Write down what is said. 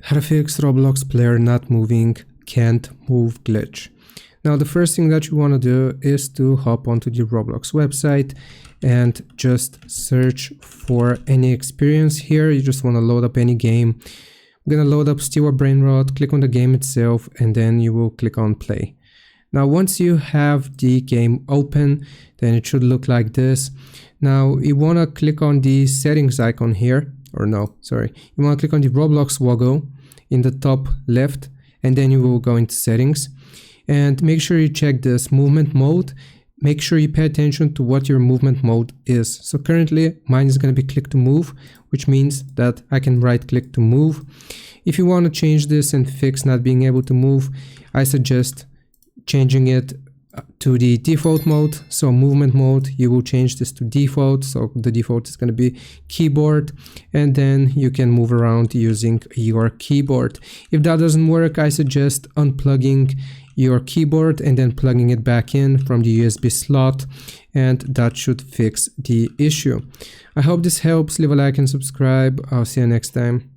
How to fix Roblox player not moving, can't move glitch. Now the first thing that you want to do is to hop onto the Roblox website and just search for any experience here. You just want to load up any game. I'm going to load up Steel Brain Rot, click on the game itself, and then you will click on play. Now once you have the game open, then it should look like this. Now you want to click on the settings icon here, or no, sorry. You want to click on the Roblox logo in the top left, and then you will go into settings. And make sure you check this movement mode. Make sure you pay attention to what your movement mode is. So currently mine is going to be click to move, which means that I can right click to move. If you want to change this and fix not being able to move, I suggest changing it to the default mode. So movement mode, you will change this to default. So the default is going to be keyboard, and then you can move around using your keyboard. If that doesn't work, I suggest unplugging your keyboard and then plugging it back in from the USB slot, and that should fix the issue. I hope this helps. Leave a like and subscribe. I'll see you next time.